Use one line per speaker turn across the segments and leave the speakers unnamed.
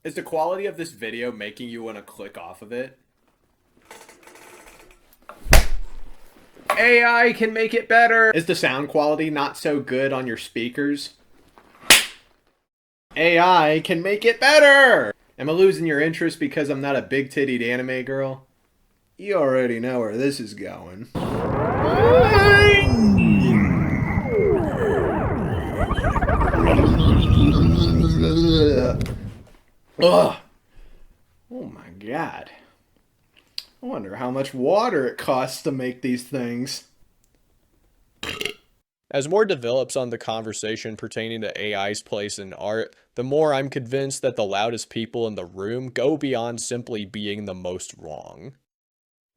Is the quality of this video making you want to click off of it? AI can make it better! Is the sound quality not so good on your speakers? AI can make it better! Am I losing your interest because I'm not a big-tittied anime girl? You already know where this is going. Ugh. Oh my god. I wonder how much water it costs to make these things.
As more develops on the conversation pertaining to AI's place in art, the more I'm convinced that the loudest people in the room go beyond simply being the most wrong.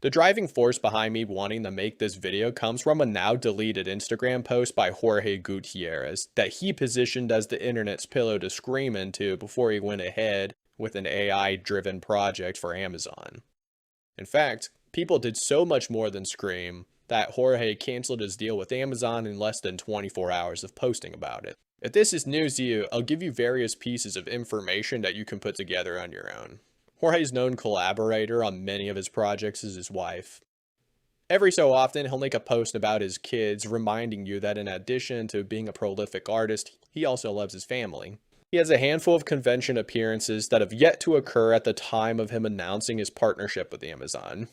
The driving force behind me wanting to make this video comes from a now deleted Instagram post by Jorge Gutiérrez that he positioned as the internet's pillow to scream into before he went ahead with an AI-driven project for Amazon. In fact, people did so much more than scream that Jorge canceled his deal with Amazon in less than 24 hours of posting about it. If this is news to you, I'll give you various pieces of information that you can put together on your own. Jorge's known collaborator on many of his projects is his wife. Every so often, he'll make a post about his kids, reminding you that in addition to being a prolific artist, he also loves his family. He has a handful of convention appearances that have yet to occur at the time of him announcing his partnership with Amazon.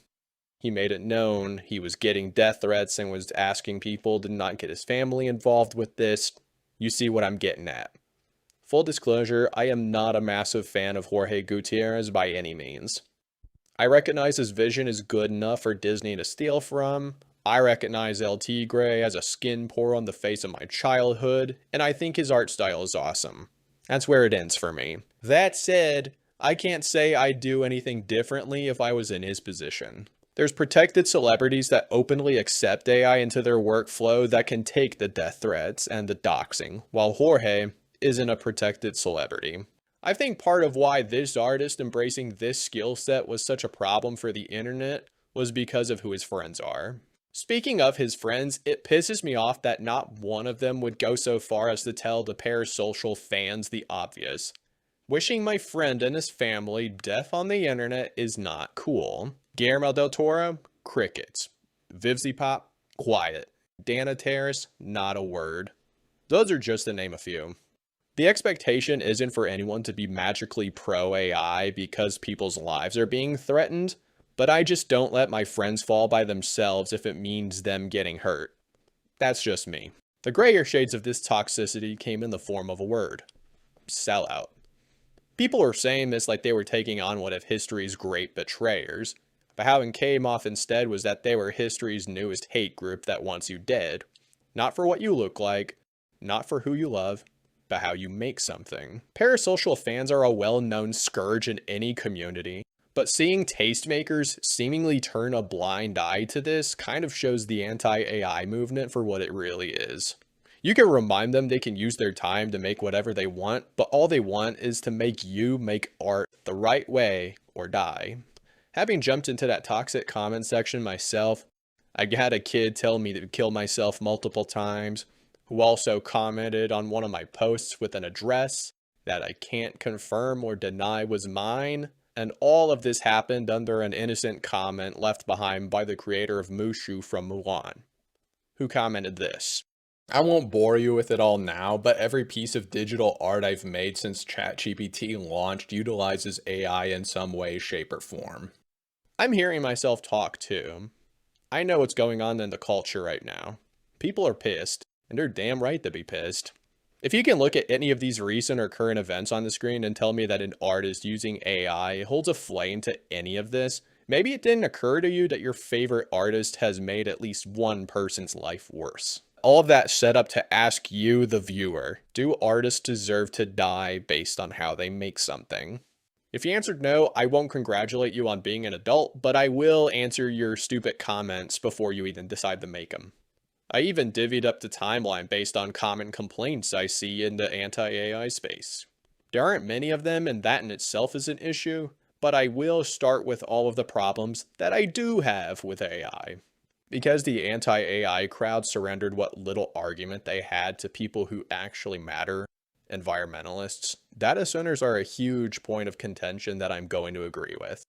He made it known he was getting death threats and was asking people to not get his family involved with this. You see what I'm getting at. Full disclosure, I am not a massive fan of Jorge Gutiérrez by any means. I recognize his vision is good enough for Disney to steal from. I recognize El Tigre as a skin pore on the face of my childhood, and I think his art style is awesome. That's where it ends for me. That said, I can't say I'd do anything differently if I was in his position. There's protected celebrities that openly accept AI into their workflow that can take the death threats and the doxing, while Jorge isn't a protected celebrity. I think part of why this artist embracing this skill set was such a problem for the internet was because of who his friends are. Speaking of his friends, it pisses me off that not one of them would go so far as to tell the parasocial fans the obvious. Wishing my friend and his family death on the internet is not cool. Guillermo del Toro, crickets. Vivzy Pop, quiet. Dana Terrace, not a word. Those are just to name a few. The expectation isn't for anyone to be magically pro-AI because people's lives are being threatened, but I just don't let my friends fall by themselves if it means them getting hurt. That's just me. The grayer shades of this toxicity came in the form of a word. Sellout. People were saying this like they were taking on one of history's great betrayers, but how it came off instead was that they were history's newest hate group that wants you dead. Not for what you look like, not for who you love, but how you make something. Parasocial fans are a well-known scourge in any community, but seeing tastemakers seemingly turn a blind eye to this kind of shows the anti-AI movement for what it really is. You can remind them they can use their time to make whatever they want, but all they want is to make you make art the right way or die. Having jumped into that toxic comment section myself, I had a kid tell me to kill myself multiple times, who also commented on one of my posts with an address that I can't confirm or deny was mine, and all of this happened under an innocent comment left behind by the creator of Mushu from Mulan, who commented this. I won't bore you with it all now, but every piece of digital art I've made since ChatGPT launched utilizes AI in some way, shape, or form. I'm hearing myself talk too. I know what's going on in the culture right now. People are pissed, and they're damn right to be pissed. If you can look at any of these recent or current events on the screen and tell me that an artist using AI holds a flame to any of this, maybe it didn't occur to you that your favorite artist has made at least one person's life worse. All of that set up to ask you, the viewer, do artists deserve to die based on how they make something? If you answered no, I won't congratulate you on being an adult, but I will answer your stupid comments before you even decide to make them. I even divvied up the timeline based on common complaints I see in the anti-AI space. There aren't many of them, and that in itself is an issue, but I will start with all of the problems that I do have with AI. Because the anti-AI crowd surrendered what little argument they had to people who actually matter, environmentalists, data centers are a huge point of contention that I'm going to agree with.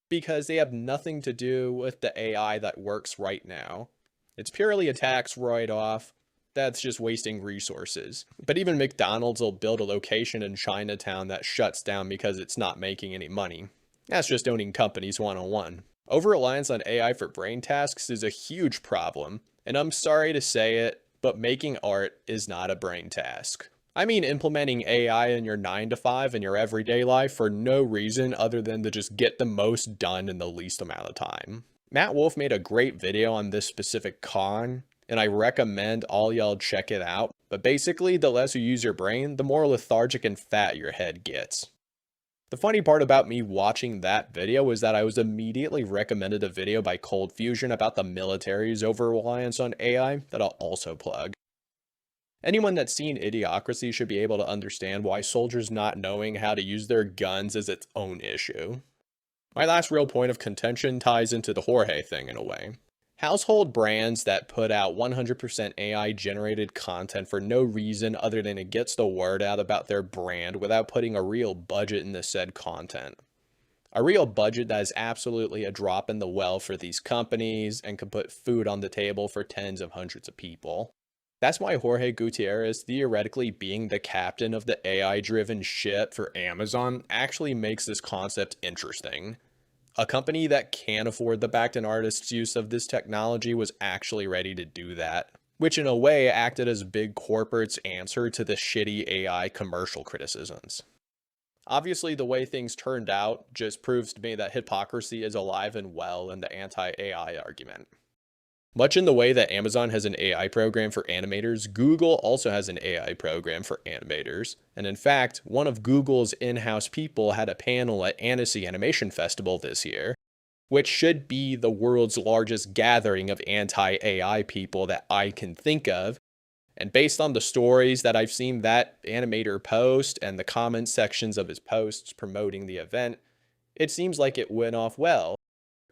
Because they have nothing to do with the AI that works right now. It's purely a tax write-off. That's just wasting resources. But even McDonald's will build a location in Chinatown that shuts down because it's not making any money. That's just owning companies one-on-one. Over-reliance on AI for brain tasks is a huge problem, and I'm sorry to say it, but making art is not a brain task. I mean implementing AI in your 9 to 5 in your everyday life for no reason other than to just get the most done in the least amount of time. Matt Wolf made a great video on this specific con, and I recommend all y'all check it out. But basically, the less you use your brain, the more lethargic and fat your head gets. The funny part about me watching that video is that I was immediately recommended a video by Cold Fusion about the military's over-reliance on AI that I'll also plug. Anyone that's seen Idiocracy should be able to understand why soldiers not knowing how to use their guns is its own issue. My last real point of contention ties into the Jorge thing in a way. Household brands that put out 100% AI generated content for no reason other than it gets the word out about their brand without putting a real budget into said content. A real budget that is absolutely a drop in the well for these companies and can put food on the table for tens of hundreds of people. That's why Jorge Gutiérrez theoretically being the captain of the AI-driven ship for Amazon actually makes this concept interesting. A company that can afford the backed-in artist's use of this technology was actually ready to do that, which in a way acted as big corporate's answer to the shitty AI commercial criticisms. Obviously, the way things turned out just proves to me that hypocrisy is alive and well in the anti-AI argument. Much in the way that Amazon has an AI program for animators, Google also has an AI program for animators. And in fact, one of Google's in-house people had a panel at Annecy Animation Festival this year, which should be the world's largest gathering of anti-AI people that I can think of. And based on the stories that I've seen that animator post and the comment sections of his posts promoting the event, it seems like it went off well.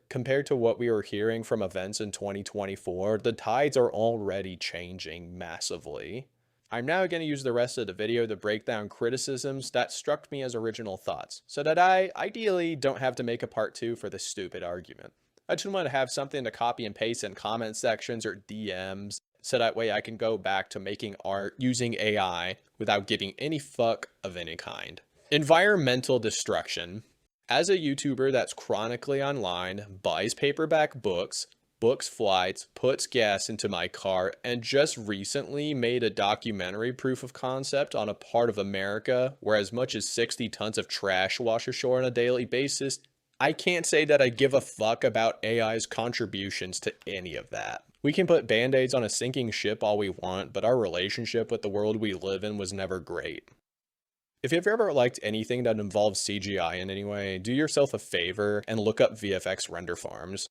Compared to what we were hearing from events in 2024, the tides are already changing massively. I'm now going to use the rest of the video to break down criticisms that struck me as original thoughts, so that I, ideally, don't have to make a part 2 for this stupid argument. I just want to have something to copy and paste in comment sections or DMs, so that way I can go back to making art using AI without giving any fuck of any kind. Environmental destruction. As a YouTuber that's chronically online, buys paperback books, books flights, puts gas into my car, and just recently made a documentary proof of concept on a part of America where as much as 60 tons of trash wash ashore on a daily basis, I can't say that I give a fuck about AI's contributions to any of that. We can put band-aids on a sinking ship all we want, but our relationship with the world we live in was never great. If you've ever liked anything that involves CGI in any way, do yourself a favor and look up VFX render farms.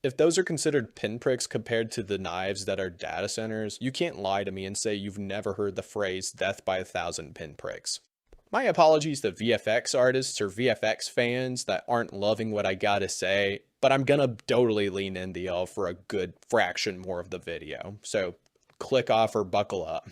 If those are considered pinpricks compared to the knives that are data centers, you can't lie to me and say you've never heard the phrase death by 1,000 pinpricks. My apologies to VFX artists or VFX fans that aren't loving what I gotta say, but I'm gonna totally lean into y'all for a good fraction more of the video, so click off or buckle up.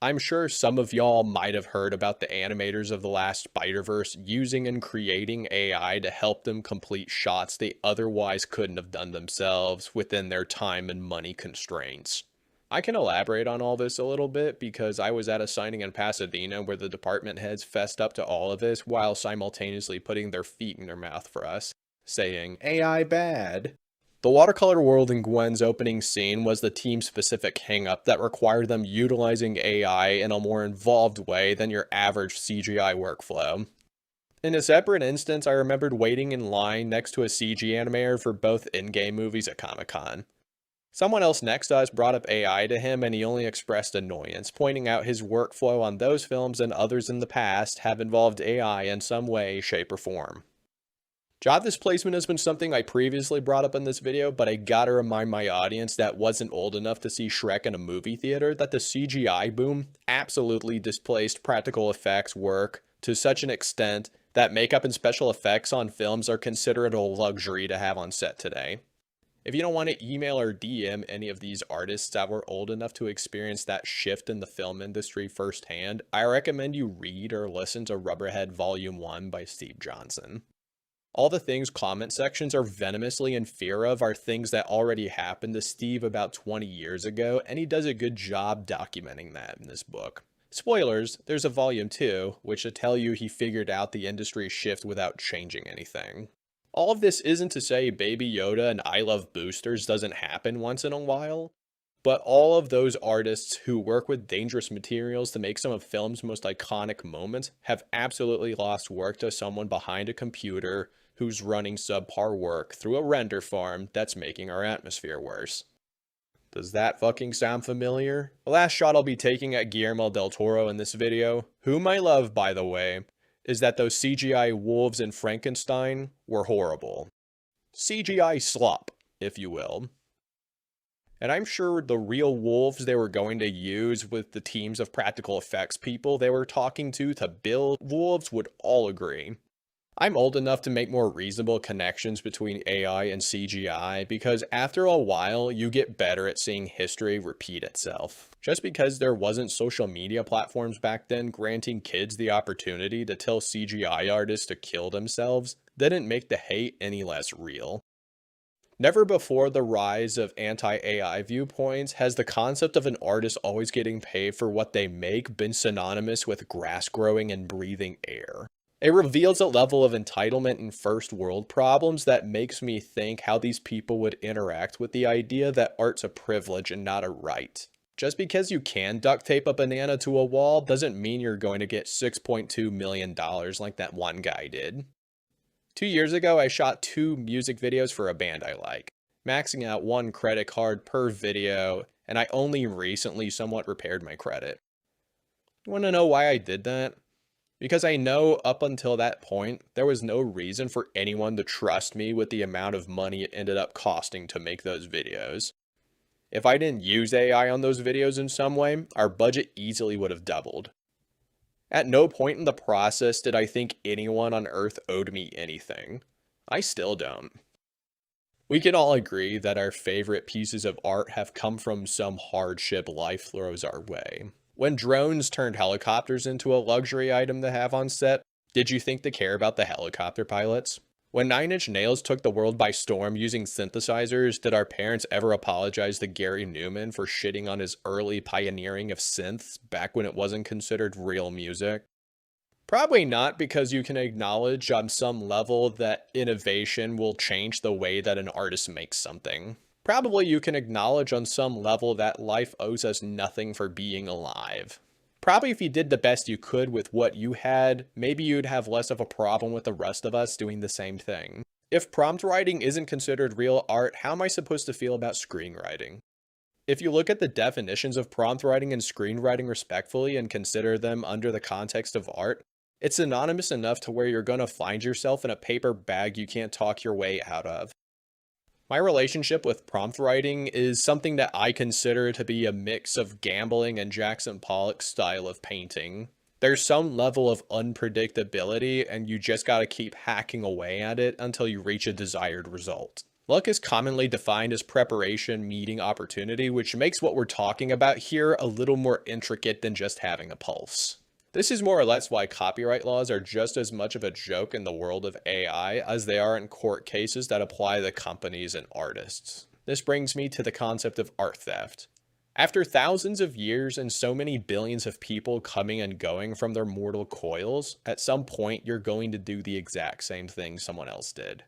I'm sure some of y'all might have heard about the animators of The Last Spider-Verse using and creating AI to help them complete shots they otherwise couldn't have done themselves within their time and money constraints. I can elaborate on all this a little bit because I was at a signing in Pasadena where the department heads fessed up to all of this while simultaneously putting their feet in their mouth for us, saying, "AI bad." The watercolor world in Gwen's opening scene was the team-specific hang-up that required them utilizing AI in a more involved way than your average CGI workflow. In a separate instance, I remembered waiting in line next to a CG animator for both in-game movies at Comic-Con. Someone else next to us brought up AI to him and he only expressed annoyance, pointing out his workflow on those films and others in the past have involved AI in some way, shape, or form. Job displacement has been something I previously brought up in this video, but I gotta remind my audience that wasn't old enough to see Shrek in a movie theater that the CGI boom absolutely displaced practical effects work to such an extent that makeup and special effects on films are considered a luxury to have on set today. If you don't want to email or DM any of these artists that were old enough to experience that shift in the film industry firsthand, I recommend you read or listen to Rubberhead Volume 1 by Steve Johnson. All the things comment sections are venomously in fear of are things that already happened to Steve about 20 years ago, and he does a good job documenting that in this book. Spoilers, there's a volume 2, which will tell you he figured out the industry shift without changing anything. All of this isn't to say Baby Yoda and I Love Boosters doesn't happen once in a while, but all of those artists who work with dangerous materials to make some of film's most iconic moments have absolutely lost work to someone behind a computer who's running subpar work through a render farm that's making our atmosphere worse. Does that fucking sound familiar? The last shot I'll be taking at Guillermo del Toro in this video, whom I love by the way, is that those CGI wolves in Frankenstein were horrible. CGI slop, if you will. And I'm sure the real wolves they were going to use with the teams of practical effects people they were talking to build wolves would all agree. I'm old enough to make more reasonable connections between AI and CGI because after a while you get better at seeing history repeat itself. Just because there wasn't social media platforms back then granting kids the opportunity to tell CGI artists to kill themselves didn't make the hate any less real. Never before the rise of anti-AI viewpoints has the concept of an artist always getting paid for what they make been synonymous with grass growing and breathing air. It reveals a level of entitlement and first world problems that makes me think how these people would interact with the idea that art's a privilege and not a right. Just because you can duct tape a banana to a wall doesn't mean you're going to get $6.2 million like that one guy did. 2 years ago, I shot 2 music videos for a band I like, maxing out 1 credit card per video, and I only recently somewhat repaired my credit. You want to know why I did that? Because I know up until that point, there was no reason for anyone to trust me with the amount of money it ended up costing to make those videos. If I didn't use AI on those videos in some way, our budget easily would have doubled. At no point in the process did I think anyone on Earth owed me anything. I still don't. We can all agree that our favorite pieces of art have come from some hardship life throws our way. When drones turned helicopters into a luxury item to have on set, did you think to care about the helicopter pilots? When 9 Inch Nails took the world by storm using synthesizers, did our parents ever apologize to Gary Newman for shitting on his early pioneering of synths back when it wasn't considered real music? Probably not, because you can acknowledge on some level that innovation will change the way that an artist makes something. Probably you can acknowledge on some level that life owes us nothing for being alive. Probably if you did the best you could with what you had, maybe you'd have less of a problem with the rest of us doing the same thing. If prompt writing isn't considered real art, how am I supposed to feel about screenwriting? If you look at the definitions of prompt writing and screenwriting respectfully and consider them under the context of art, it's synonymous enough to where you're gonna find yourself in a paper bag you can't talk your way out of. My relationship with prompt writing is something that I consider to be a mix of gambling and Jackson Pollock's style of painting. There's some level of unpredictability, and you just gotta keep hacking away at it until you reach a desired result. Luck is commonly defined as preparation meeting opportunity, which makes what we're talking about here a little more intricate than just having a pulse. This is more or less why copyright laws are just as much of a joke in the world of AI as they are in court cases that apply to companies and artists. This brings me to the concept of art theft. After thousands of years and so many billions of people coming and going from their mortal coils, at some point you're going to do the exact same thing someone else did.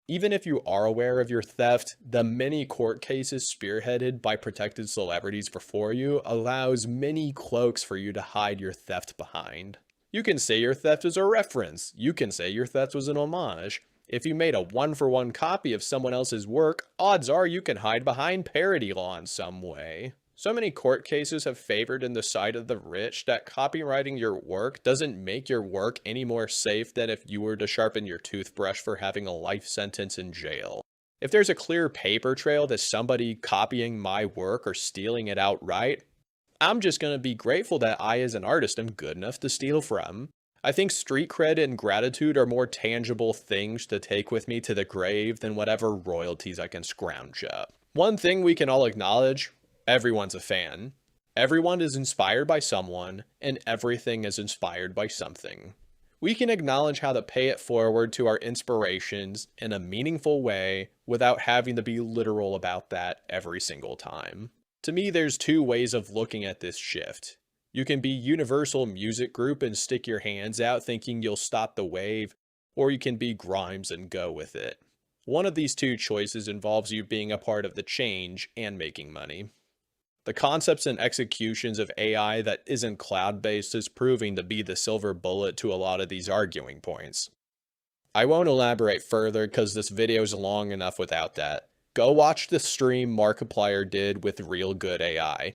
Even if you are aware of your theft, the many court cases spearheaded by protected celebrities before you allows many cloaks for you to hide your theft behind. You can say your theft was a reference. You can say your theft was an homage. If you made a one-for-one copy of someone else's work, odds are you can hide behind parody law in some way. So many court cases have favored in the side of the rich that copywriting your work doesn't make your work any more safe than if you were to sharpen your toothbrush for having a life sentence in jail. If there's a clear paper trail to somebody copying my work or stealing it outright, I'm just going to be grateful that I as an artist am good enough to steal from. I think street cred and gratitude are more tangible things to take with me to the grave than whatever royalties I can scrounge up. One thing we can all acknowledge, everyone's a fan. Everyone is inspired by someone, and everything is inspired by something. We can acknowledge how to pay it forward to our inspirations in a meaningful way without having to be literal about that every single time. To me, there's two ways of looking at this shift. You can be Universal Music Group and stick your hands out thinking you'll stop the wave, or you can be Grimes and go with it. One of these two choices involves you being a part of the change and making money. The concepts and executions of AI that isn't cloud-based is proving to be the silver bullet to a lot of these arguing points. I won't elaborate further because this video is long enough without that. Go watch the stream Markiplier did with Real Good AI,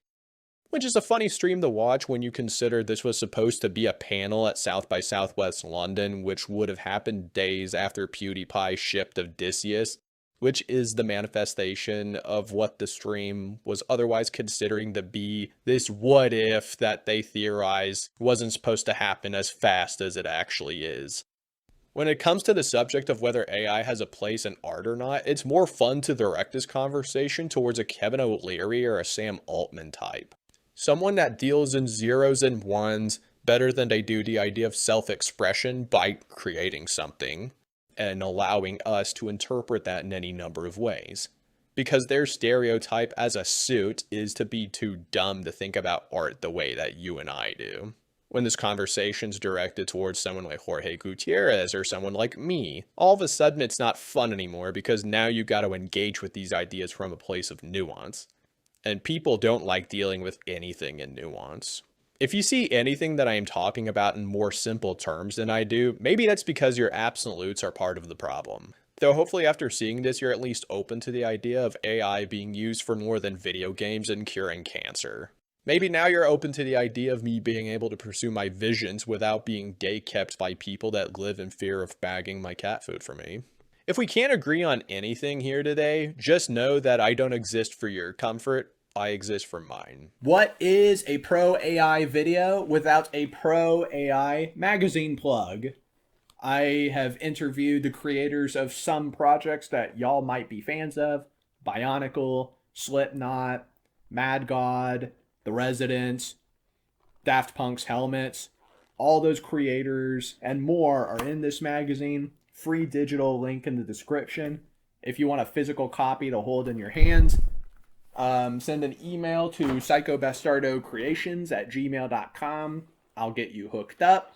which is a funny stream to watch when you consider this was supposed to be a panel at South by Southwest London, which would have happened days after PewDiePie shipped Odysseus, which is the manifestation of what the stream was otherwise considering to be this what if that they theorize wasn't supposed to happen as fast as it actually is. When it comes to the subject of whether AI has a place in art or not, it's more fun to direct this conversation towards a Kevin O'Leary or a Sam Altman type. Someone that deals in zeros and ones better than they do the idea of self-expression by creating something and allowing us to interpret that in any number of ways. Because their stereotype as a suit is to be too dumb to think about art the way that you and I do. When this conversation's directed towards someone like Jorge Gutiérrez or someone like me, all of a sudden it's not fun anymore because now you got to engage with these ideas from a place of nuance. And people don't like dealing with anything in nuance. If you see anything that I am talking about in more simple terms than I do, maybe that's because your absolutes are part of the problem. Though hopefully after seeing this, you're at least open to the idea of AI being used for more than video games and curing cancer. Maybe now you're open to the idea of me being able to pursue my visions without being gatekept by people that live in fear of bagging my cat food for me. If we can't agree on anything here today, just know that I don't exist for your comfort. I exist for mine.
What is a pro AI video without a pro AI magazine plug? I have interviewed the creators of some projects that y'all might be fans of. Bionicle, Slipknot, Mad God, The Residents, Daft Punk's Helmets. All those creators and more are in this magazine. Free digital link in the description. If you want a physical copy to hold in your hands, send an email to psychobastardocreations@gmail.com. I'll get you hooked up.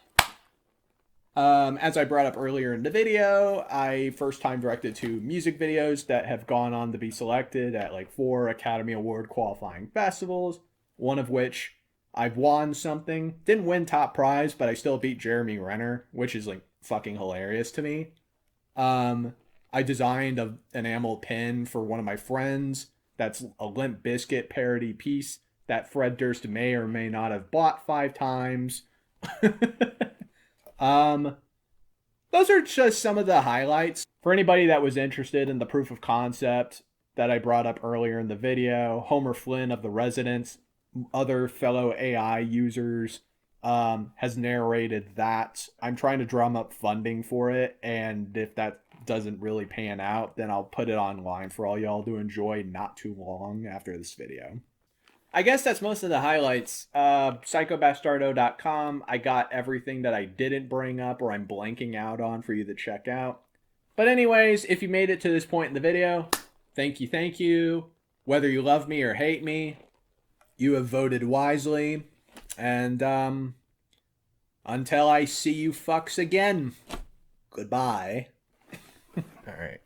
As I brought up earlier in the video, I first time directed 2 music videos that have gone on to be selected at like 4 Academy Award qualifying festivals, one of which I've won something. Didn't win top prize, but I still beat Jeremy Renner, which is like fucking hilarious to me. I designed an enamel pin for one of my friends. That's a Limp Bizkit parody piece that Fred Durst may or may not have bought 5 times. Those are just some of the highlights. For anybody that was interested in the proof of concept that I brought up earlier in the video, Homer Flynn of The Residents, other fellow AI users, has narrated that. I'm trying to drum up funding for it, and if that doesn't really pan out, then I'll put it online for all y'all to enjoy not too long after this video. I guess that's most of the highlights. Psychobastardo.com. I got everything that I didn't bring up or I'm blanking out on for you to check out. But anyways, if you made it to this point in the video, thank you. Whether you love me or hate me, you have voted wisely. And until I see you fucks again, goodbye. All right.